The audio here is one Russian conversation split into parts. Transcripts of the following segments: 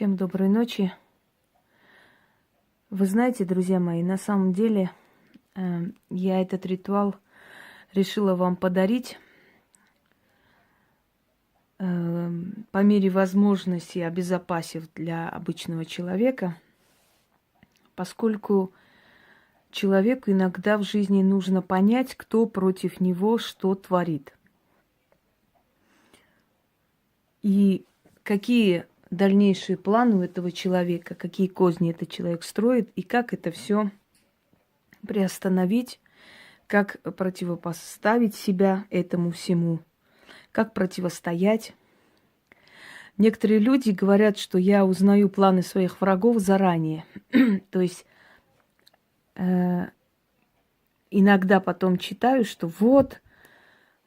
Всем доброй ночи. Вы знаете, друзья мои, на самом деле я этот ритуал решила вам подарить по мере возможности, обезопасив для обычного человека, поскольку человеку иногда в жизни нужно понять, кто против него что творит. И какие дальнейшие планы у этого человека, какие козни этот человек строит, и как это все приостановить, как противопоставить себя этому всему, как противостоять. Некоторые люди говорят, что я узнаю планы своих врагов заранее. То есть иногда потом читаю, что вот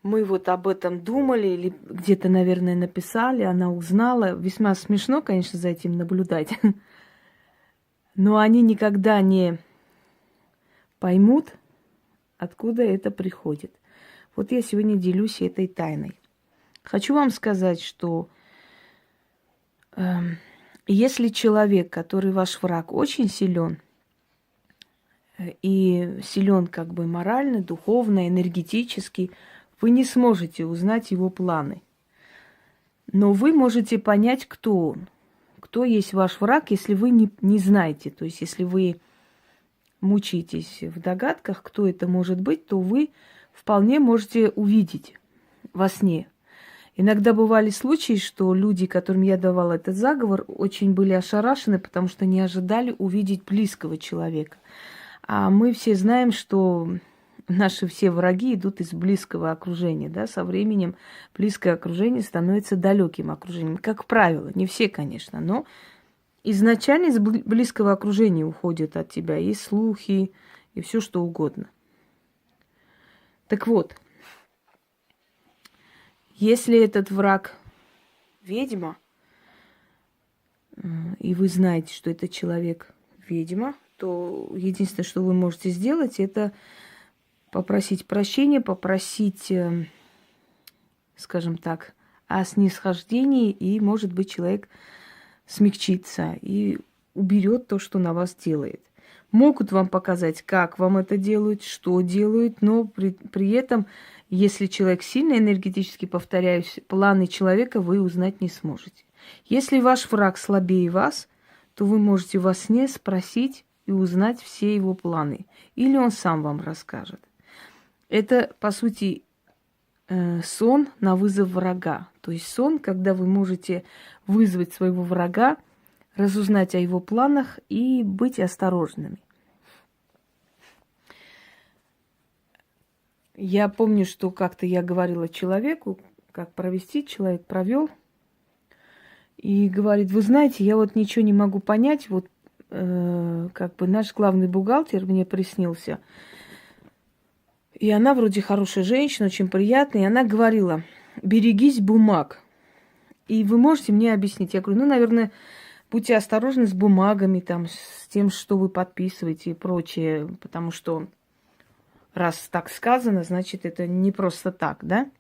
мы вот об этом думали, или где-то, наверное, написали, она узнала. Весьма смешно, конечно, за этим наблюдать. Но они никогда не поймут, откуда это приходит. Вот я сегодня делюсь этой тайной. Хочу вам сказать, что если человек, который ваш враг, очень силен, и силен как бы морально, духовно, энергетически, вы не сможете узнать его планы. Но вы можете понять, кто он. Кто есть ваш враг, если вы не знаете. То есть, если вы мучаетесь в догадках, кто это может быть, то вы вполне можете увидеть во сне. Иногда бывали случаи, что люди, которым я давала этот заговор, очень были ошарашены, потому что не ожидали увидеть близкого человека. А мы все знаем, что наши все враги идут из близкого окружения, да, со временем близкое окружение становится далеким окружением. Как правило, не все, конечно, но изначально из близкого окружения уходят от тебя и слухи, и все что угодно. Так вот, если этот враг ведьма, и вы знаете, что этот человек ведьма, то единственное, что вы можете сделать, это попросить прощения, попросить, скажем так, о снисхождении, и, может быть, человек смягчится и уберет то, что на вас делает. Могут вам показать, как вам это делают, что делают, но при этом, если человек сильно энергетически, повторяюсь, планы человека вы узнать не сможете. Если ваш враг слабее вас, то вы можете во сне спросить и узнать все его планы. Или он сам вам расскажет. Это, по сути, сон на вызов врага. То есть сон, когда вы можете вызвать своего врага, разузнать о его планах и быть осторожными. Я помню, что как-то я говорила человеку, как провести, человек провел, и говорит: вы знаете, я вот ничего не могу понять, вот как бы наш главный бухгалтер мне приснился. И она вроде хорошая женщина, очень приятная. И она говорила: берегись бумаг. И вы можете мне объяснить? Я говорю: ну, наверное, будьте осторожны с бумагами, там, с тем, что вы подписываете и прочее. Потому что раз так сказано, значит, это не просто так, да?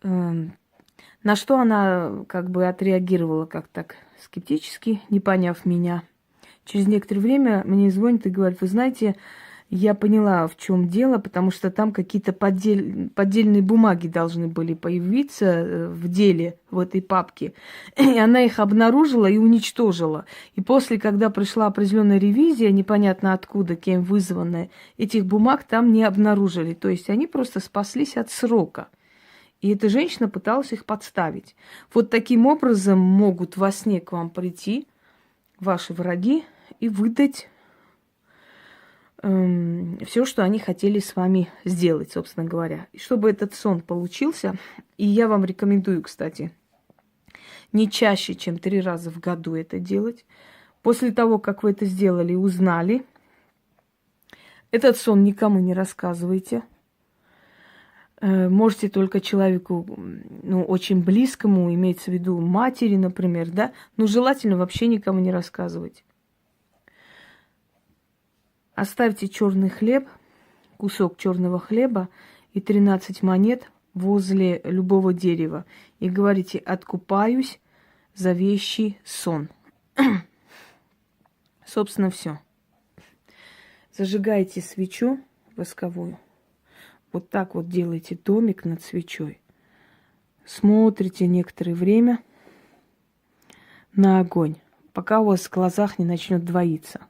На что она как бы отреагировала как так скептически, не поняв меня. Через некоторое время мне звонит и говорит: вы знаете, я поняла, в чем дело, потому что там какие-то поддельные бумаги должны были появиться в деле, в этой папке. И она их обнаружила и уничтожила. И после, когда пришла определенная ревизия, непонятно откуда, кем вызванная, этих бумаг там не обнаружили. То есть они просто спаслись от срока. И эта женщина пыталась их подставить. Вот таким образом могут во сне к вам прийти ваши враги и выдать все, что они хотели с вами сделать, собственно говоря. И чтобы этот сон получился, и я вам рекомендую, кстати, не чаще, чем 3 раза в году это делать. После того, как вы это сделали, узнали, этот сон никому не рассказывайте. Можете только человеку, ну, очень близкому, имеется в виду матери, например, да, но желательно вообще никому не рассказывать. Оставьте черный хлеб, кусок черного хлеба и 13 монет возле любого дерева и говорите: «Откупаюсь за вещий сон». Собственно, все. Зажигаете свечу восковую. Вот так вот делаете домик над свечой. Смотрите некоторое время на огонь, пока у вас в глазах не начнет двоиться.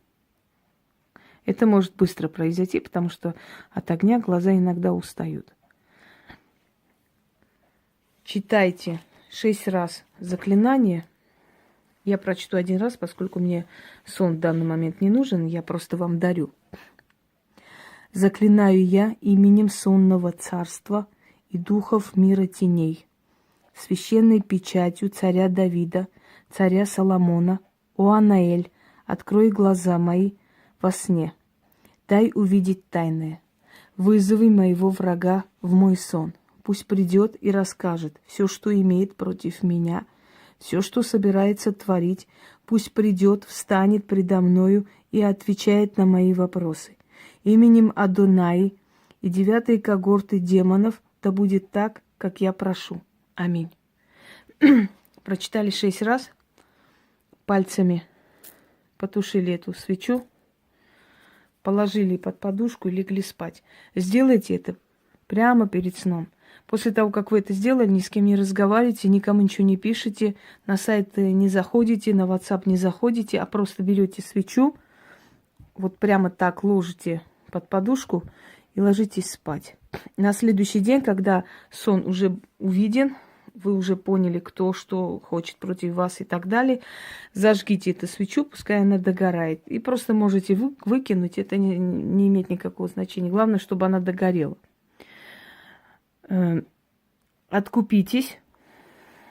Это может быстро произойти, потому что от огня глаза иногда устают. Читайте 6 раз заклинание. Я прочту 1 раз, поскольку мне сон в данный момент не нужен, я просто вам дарю. Заклинаю я именем сонного царства и духов мира теней, священной печатью царя Давида, царя Соломона: «О Анаэль, открой глаза мои во сне, дай увидеть тайное, вызови моего врага в мой сон, пусть придет и расскажет все, что имеет против меня, все, что собирается творить, пусть придет, встанет предо мною и отвечает на мои вопросы. Именем Адонаи и 9 когорты демонов да будет так, как я прошу. Аминь». Прочитали 6 раз, пальцами потушили эту свечу, положили под подушку и легли спать. Сделайте это прямо перед сном. После того, как вы это сделали, ни с кем не разговаривайте, никому ничего не пишите, на сайт не заходите, на WhatsApp не заходите, а просто берете свечу, вот прямо так ложите под подушку и ложитесь спать. На следующий день, когда сон уже увиден, вы уже поняли, кто что хочет против вас и так далее, зажгите эту свечу, пускай она догорает. И просто можете выкинуть, это не имеет никакого значения. Главное, чтобы она догорела. Откупитесь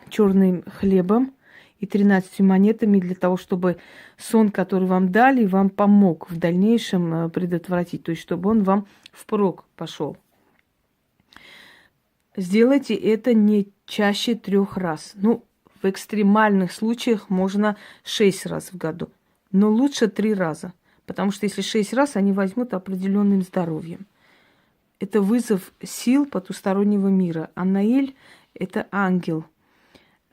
черным хлебом и 13 монетами для того, чтобы сон, который вам дали, вам помог в дальнейшем предотвратить, то есть чтобы он вам впрок пошел. Сделайте это не чаще 3 раз. Ну, в экстремальных случаях можно 6 раз в году, но лучше 3 раза, потому что если 6 раз, они возьмут определенным здоровьем. Это вызов сил потустороннего мира. Анаэль – это ангел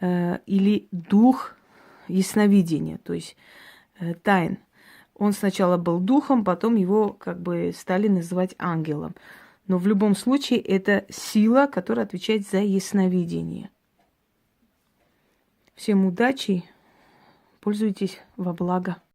или дух ясновидения, то есть тайн. Он сначала был духом, потом его как бы стали называть ангелом. Но в любом случае это сила, которая отвечает за ясновидение. Всем удачи, пользуйтесь во благо.